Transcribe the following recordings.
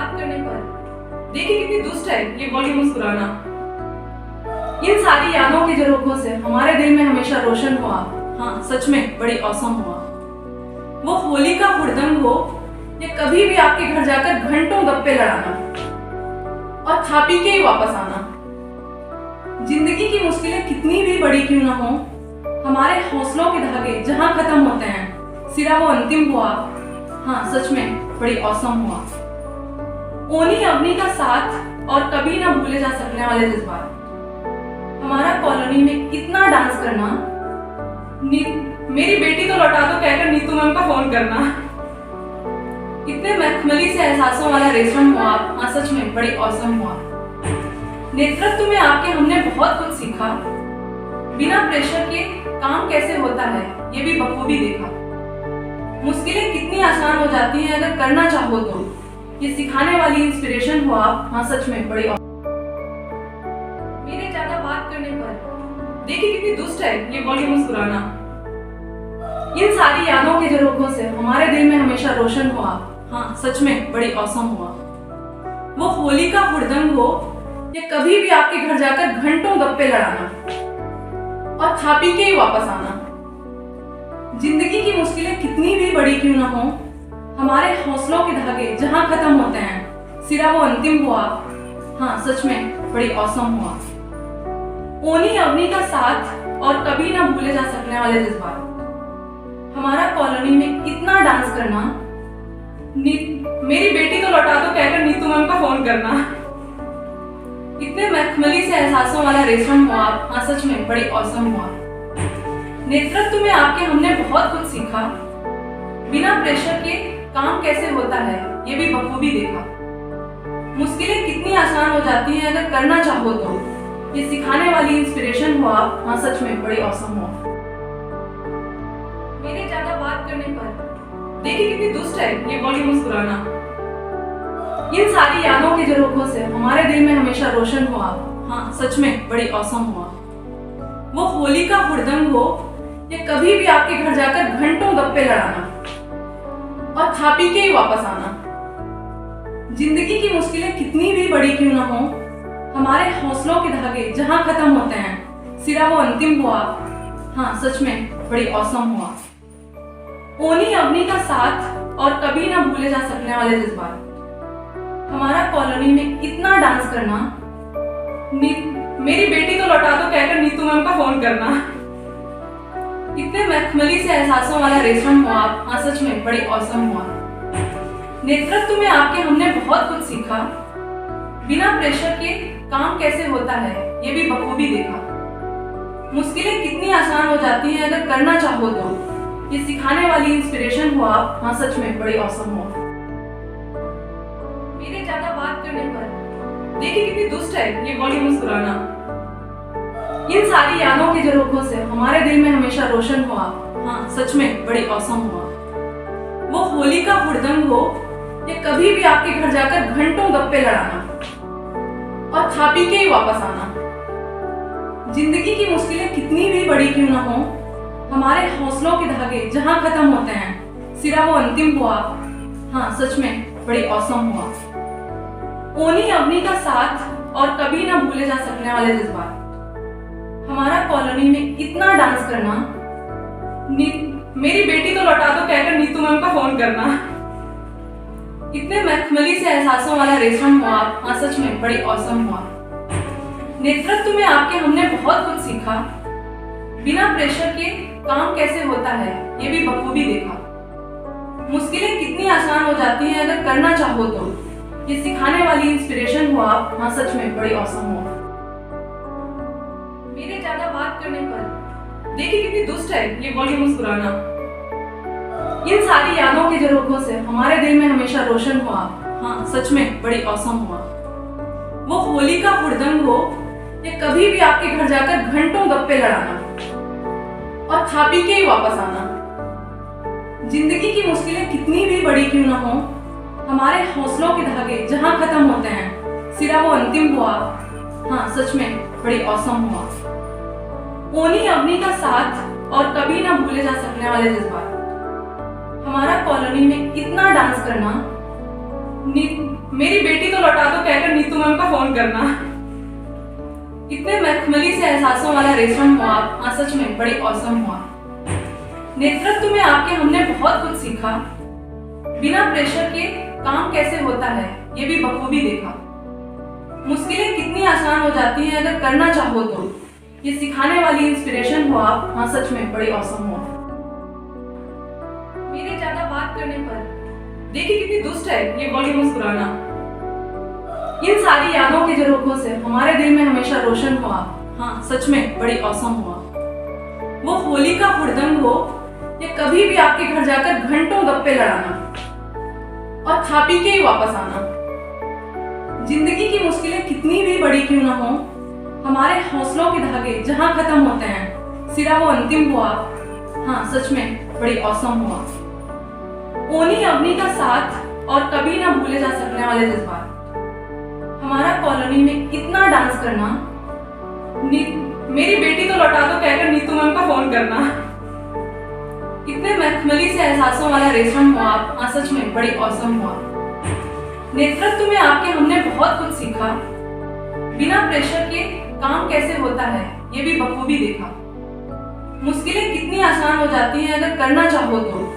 बात करने पर देखिए कितनी दुष्ट है ये बॉडी मुस्कुराना। इन सारी यादों के झरोखों से हमारे दिल में हमेशा रोशन हुआ। हाँ सच में बड़ी औसम हुआ। वो होली का हुड़दंग हो या कभी भी आपके घर जाकर घंटों गप्पे लड़ाना और खा पी के ही वापस आना। जिंदगी की मुश्किलें कितनी भी बड़ी क्यों ना हो, हमारे हौसलों के धागे जहां खत्म होते हैं सिरा वो अंतिम हुआ। हाँ सच में बड़ी औसम हुआ। ओनी अवनी का साथ और कभी ना भूले जा सकने वाले जज्बात। हमारा कॉलोनी में कितना डांस करना, मेरी बेटी तो लौटा दो कहकर नीतू मैम का फोन करना। इतने मखमली से एहसासों वाला रेशम हुआ। हाँ सच में बड़ी औसम हुआ। नेतृत्व में आपके हमने बहुत कुछ सीखा। बिना प्रेशर के काम कैसे होता है ये भी बखूबी देखा। मुश्किलें कितनी आसान हो जाती हैं अगर करना चाहो तो, ये सिखाने वाली इंस्पिरेशन हो आप। हाँ सच में बड़ी मेरे ज्यादा बात करने पर देखिए कितनी दुष्ट है ये बॉडी मुस्कुराना। इन सारी यादों के झरोखों से हमारे दिल में हमेशा रोशन हुआ। हाँ सच में बड़ी औसम हुआ। वो होली का हुड़दंग हो या कभी भी आपके घर जाकर घंटों गप्पे लड़ाना और खा पी के ही वापस आना। जिंदगी की मुश्किलें कितनी भी बड़ी क्यों ना हो, हमारे हौसलों के धागे जहां खत्म होते हैं सिरा वो अंतिम हुआ। हाँ सच में बड़ी औसम हुआ। ओनी अवनी का साथ और कभी ना भूले जा सकने वाले जज्बात। हमारा कॉलोनी में कितना डांस करना, मेरी बेटी तो लौटा दो कहकर नीतू मैम का फोन करना। इतने मखमली से एहसासों वाला रेशम हुआ। हाँ सच में बड़ी औसम हुआ। नेतृत्व में आपके हमने बहुत कुछ सीखा। बिना प्रेशर के काम कैसे होता है ये भी बखूबी देखा। मुश्किलें कितनी आसान हो जाती हैं अगर करना चाहो तो, ये सिखाने वाली इंस्पिरेशन हो आप। हाँ सच में बड़ी औसम हो। मेरे ज्यादा बात करने पर देखिए कितनी दुष्ट है ये बॉडी मुस्कुराना। इन सारी यादों के झरोखों से हमारे दिल में हमेशा रोशन हुआ। हाँ सच में बड़ी औसम हुआ। वो होली का हुड़दंग हो या कभी भी आपके घर जाकर घंटों गप्पे लड़ाना और खा पी के ही वापस आना। जिंदगी की मुश्किलें कितनी भी बड़ी क्यों ना हो, हमारे हौसलों के धागे जहां खत्म होते हैं सिरा वो अंतिम हुआ। हाँ सच में बड़ी औसम हुआ। ओनी अवनी का साथ और कभी ना भूले जा सकने वाले जज्बात। हमारा कॉलोनी में कितना डांस करना, मेरी बेटी तो लौटा दो कहकर नीतू मैम का फोन करना। इतने मखमली से एहसासों वाला रेशम हुआ। हाँ सच में बड़ी औसम हुआ। नेतृत्व में आपके हमने बहुत कुछ सीखा। बिना प्रेशर के काम कैसे होता है ये भी बखूबी देखा। मुश्किलें कितनी आसान हो जाती हैं अगर करना चाहो तो, ये सिखाने वाली इंस्पिरेशन हो आप। हाँ सच में बड़ी औसम हो। मेरे ज्यादा बात करने पर देखिए कितनी दुष्ट है ये बॉडी मुस्कुराना। इन सारी यादों के झरोखों से हमारे दिल में हमेशा रोशन हुआ। हाँ सच में बड़ी औसम हुआ। वो होली का हुड़दंग हो या कभी भी आपके घर जाकर घंटों गप्पे लड़ाना और खा पी के ही वापस आना। जिंदगी की मुश्किलें कितनी भी बड़ी क्यों ना हो, हमारे हौसलों के धागे जहां खत्म होते हैं सिरा वो अंतिम हुआ। हाँ सच में बड़ी औसम हुआ। ओनी अवनी का साथ और कभी ना भूले जा सकने वाले जज्बात। हमारा कॉलोनी में कितना डांस करना, मेरी बेटी तो लौटा दो कहकर नीतू मैम का फोन करना। इतने मखमली से एहसासों वाला रेशम हुआ। हाँ सच में बड़ी औसम हुआ। नेतृत्व में आपके हमने बहुत कुछ सीखा। बिना प्रेशर के काम कैसे होता है ये भी बखूबी देखा। मुश्किलें कितनी आसान हो जाती हैं अगर करना चाहो तो, ये सिखाने वाली इंस्पिरेशन हो आप। हाँ सच में बड़ी औसम हो। मेरे ज्यादा बात करने पर देखिए कितनी दुष्ट है ये बॉडी मुस्कुराना। इन सारी यादों के झरोखों से हमारे दिल में हमेशा रोशन हुआ। हाँ सच में बड़ी औसम हुआ। वो होली का हुड़दंग हो या कभी भी आपके घर जाकर घंटों गप्पे लड़ाना और खा पी के ही वापस आना। जिंदगी की मुश्किलें कितनी भी बड़ी क्यों ना हो, हमारे हौसलों के धागे जहां खत्म होते हैं सिरा वो अंतिम हुआ। हाँ सच में बड़ी औसम हुआ। ओनी अवनी का साथ और कभी ना भूले जा सकने वाले जज्बात। हमारा कॉलोनी में कितना डांस करना, मेरी बेटी तो लौटा दो कहकर नीतू मैम का फोन करना। इतने मखमली से एहसासों वाला रेशम हुआ आप। हाँ सच में बड़ी औसम हुआ। नेतृत्व में आपके हमने बहुत कुछ सीखा। बिना प्रेशर के काम कैसे होता है ये भी बखूबी देखा। मुश्किलें कितनी आसान हो जाती हैं अगर करना चाहो तो। ये सिखाने वाली इंस्पिरेशन हो आप। हाँ सच में बड़ी औसम हो। मेरे ज्यादा बात करने पर देखिए कितनी दुष्ट है ये बॉडी मुस्कुराना। इन सारी यादों के झरोखों से हमारे दिल में हमेशा रोशन हो आप। हाँ सच में बड़ी औसम हुआ। वो होली का हुड़दंग हो या कभी भी आपके घर जाकर घंटों गप्पे लड़ाना और खा पी के ही वापस आना। जिंदगी की मुश्किलें कितनी भी बड़ी क्यों ना हो, हमारे हौसलों के धागे जहां खत्म होते हैं सिरा वो अंतिम हुआ। हाँ सच में बड़ी औसम हुआ। ओनी अवनी का साथ और कभी ना भूले जा सकने वाले जज्बात। हमारा कॉलोनी में इतना डांस करना। मेरी बेटी तो लौटा दो कहकर नीतू मैम का फोन करना। इतने मखमली से एहसासों वाला रेशम हुआ आप। हाँ सच में बड़ी औसम हुआ। नेतृत्व में आपके हमने बहुत कुछ सीखा। बिना प्रेशर के काम कैसे होता है ये भी बखूबी देखा। मुश्किलें कितनी आसान हो जाती हैं अगर करना चाहो तो।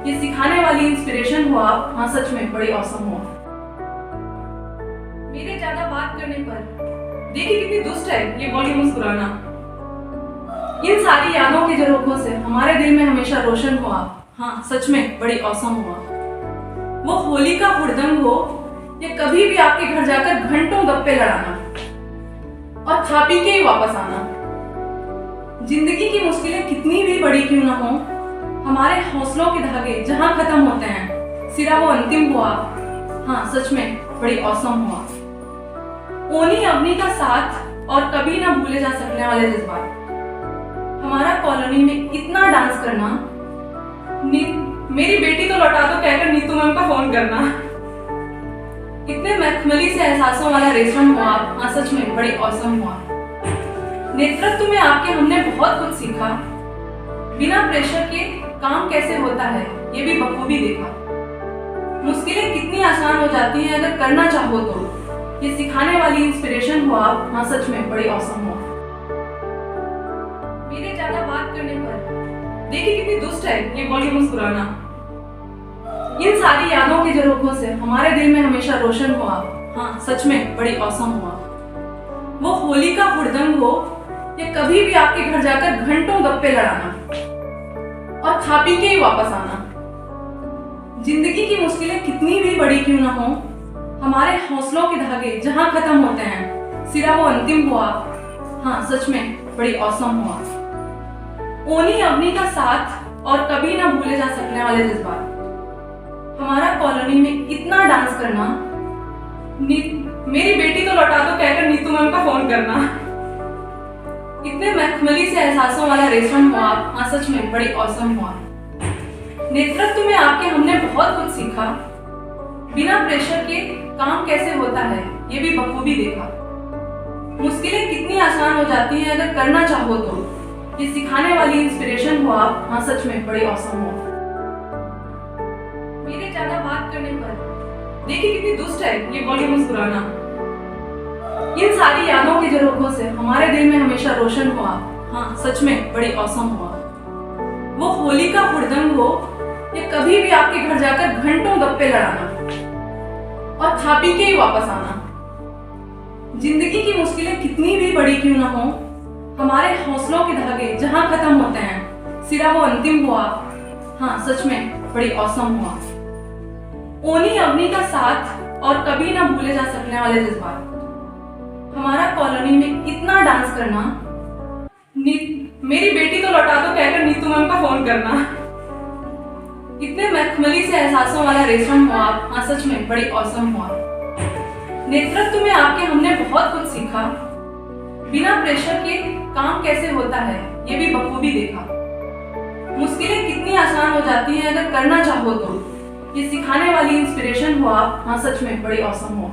ये सिखाने वाली इंस्पिरेशन हो आप। हाँ सच में बड़ी औसम हो। मेरे ज्यादा बात करने पर देखिए कितनी दुष्ट है ये बॉडी मुस्कुराना। इन सारी यादों के झरोखों से हमारे दिल में हमेशा रोशन हो आप। हाँ सच में बड़ी औसम हुआ। वो होली का हुड़दंग हो या कभी भी आपके घर जाकर घंटों गप्पे लड़ाना और खा पी के ही वापस आना। जिंदगी की मुश्किलें कितनी भी बड़ी क्यों ना हो, हमारे हौसलों के धागे जहां खत्म होते हैं सिरा वो अंतिम हुआ। हाँ सच में बड़ी औसम हुआ। ओनी अवनी का साथ और कभी ना भूले जा सकने वाले जज्बात। हमारा कॉलोनी में इतना डांस करना। मेरी बेटी तो लौटा दो कहकर नीतू मैम का फोन करना। इतने मखमली से एहसासों वाला रेशम हुआ आप। हाँ सच में बड़ी औसम हुआ। नेतृत्व में आपके हमने बहुत कुछ सीखा। बिना प्रेशर के काम कैसे होता है ये भी बखूबी देखा। मुश्किलें कितनी आसान हो जाती हैं अगर करना चाहो तो। ये सिखाने वाली इंस्पिरेशन हो आप। हाँ सच में बड़ी औसम हो। मेरे ज्यादा बात करने पर देखिए कितनी दुष्ट है ये बॉडी मुस्कुराना। इन सारी यादों के झरोखों से हमारे दिल में हमेशा रोशन हो आप। हाँ सच में बड़ी औसम हुआ। वो होली का हुड़दंग हो या कभी भी आपके घर जाकर घंटों गप्पे लड़ाना और खा पी के ही वापस आना। जिंदगी की मुश्किलें कितनी भी बड़ी क्यों ना हो, हमारे हौसलों के धागे जहां खत्म होते हैं सिरा वो अंतिम हुआ। हाँ सच में बड़ी औसम हुआ। ओनी अवनी का साथ और कभी ना भूले जा सकने वाले जज्बात। हमारा कॉलोनी में इतना डांस करना। मेरी बेटी तो लौटा दो कहकर नीतू मैम का फोन करना। इतने मखमली से एहसासों वाला रेशम हुआ आप। हाँ सच में बड़ी औसम हुआ। नेतृत्व में आपके हमने बहुत कुछ सीखा। बिना प्रेशर के काम कैसे होता है ये भी बखूबी देखा। मुश्किलें कितनी आसान हो जाती हैं अगर करना चाहो तो। ये सिखाने वाली इंस्पिरेशन हो आप। हाँ सच में बड़ी औसम हो। मेरे ज्यादा बात करने पर देखिए कितनी दुष्ट है ये बॉडी मुस्कुराना। इन सारी यादों के झरोखों से हमारे दिल में हमेशा रोशन हो आप। हाँ सच में बड़ी औसम हुआ। वो होली का हुड़दंग हो या कभी भी आपके घर जाकर घंटों गप्पे लड़ाना और खा पी के ही वापस आना। जिंदगी की मुश्किलें कितनी भी बड़ी क्यों ना हो, हमारे हौसलों के धागे जहां खत्म होते हैं सिरा वो अंतिम हुआ। हाँ सच में बड़ी औसम हुआ। ओनी अवनी का साथ और कभी ना भूले जा सकने वाले जज्बात। हमारा कॉलोनी में इतना डांस करना। मेरी बेटी तो लौटा दो कहकर नीतू मैम का फोन करना। इतने मखमली से एहसासों वाला रेशम हुआ आप। हाँ सच में बड़ी औसम हुआ। नेतृत्व में आपके हमने बहुत कुछ सीखा। बिना प्रेशर के काम कैसे होता है ये भी बखूबी देखा। मुश्किलें कितनी आसान हो जाती हैं अगर करना चाहो तो। ये सिखाने वाली इंस्पिरेशन हो आप। हाँ सच में बड़ी औसम हो।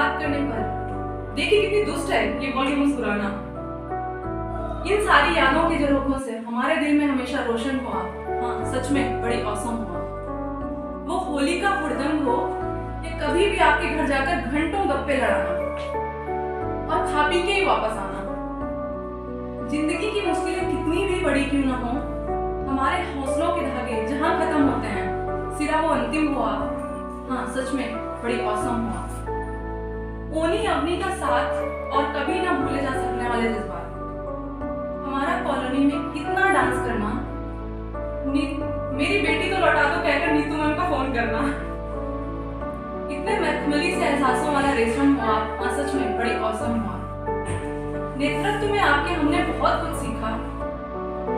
बात करने पर देखिए कितनी दुष्ट है ये बोली मुस्कुराना। इन सारी यादों के झरोखों से हमारे दिल में हमेशा रोशन हुआ। हाँ, सच में बड़ी औसम हुआ। वो होली का हुड़दंग हो या कभी भी आपके घर जाकर घंटों गप्पे लड़ाना और खा पी के ही वापस आना। जिंदगी की मुश्किलें कितनी भी बड़ी क्यों ना हो, हमारे हौसलों के धागे जहां खत्म होते हैं सिरा वो अंतिम हुआ। हाँ, सच में बड़ी औसम हुआ। ओनी अवनी का साथ और कभी ना भूले जा सकने वाले जज्बात। हमारा कॉलोनी में कितना डांस करना, मेरी बेटी तो लौटा दो कहकर नीतू मैम का फोन करना। इतने मखमली से एहसासों वाला रेस्टोरेंट हुआ। हाँ, सच में बड़ी औसम हुआ। नेतृत्व में आपके हमने बहुत कुछ सीखा।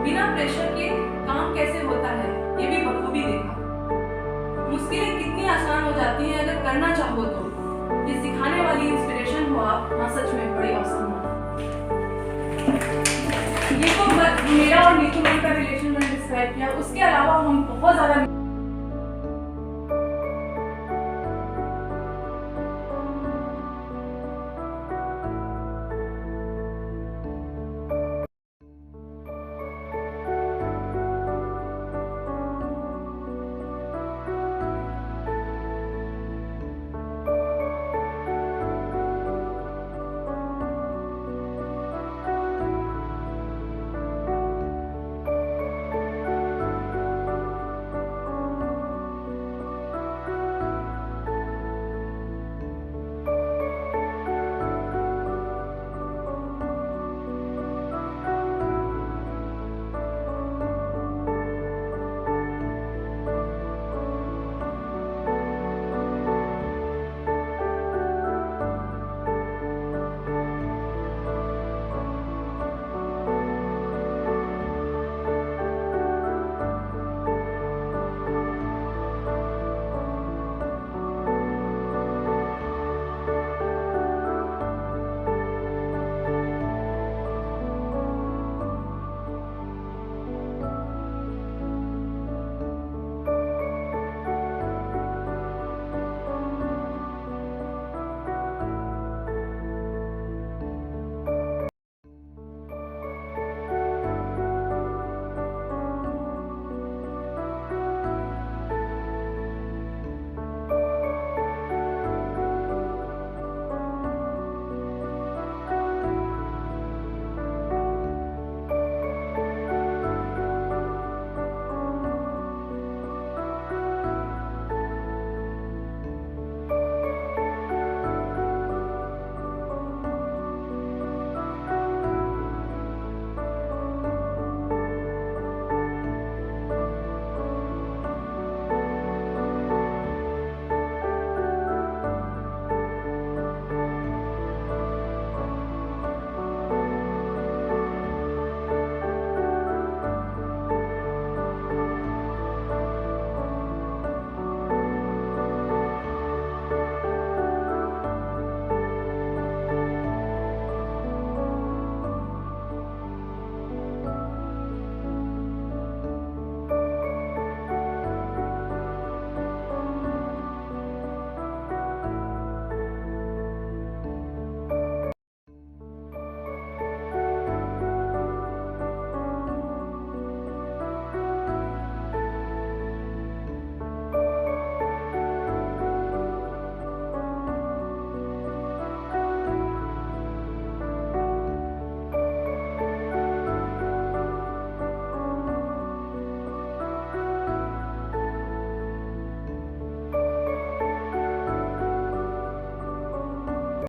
बिना प्रेशर के काम कैसे होता है ये भी बखूबी देखा। मुश्किलें कितनी आसान हो जाती हैं अगर करना चाहो तो। ये सिखाने वाली इंस्पिरेशन हुआ। हाँ, सच में बड़ी औसम हुआ। ये तो मेरा और नीतू मैम का रिलेशन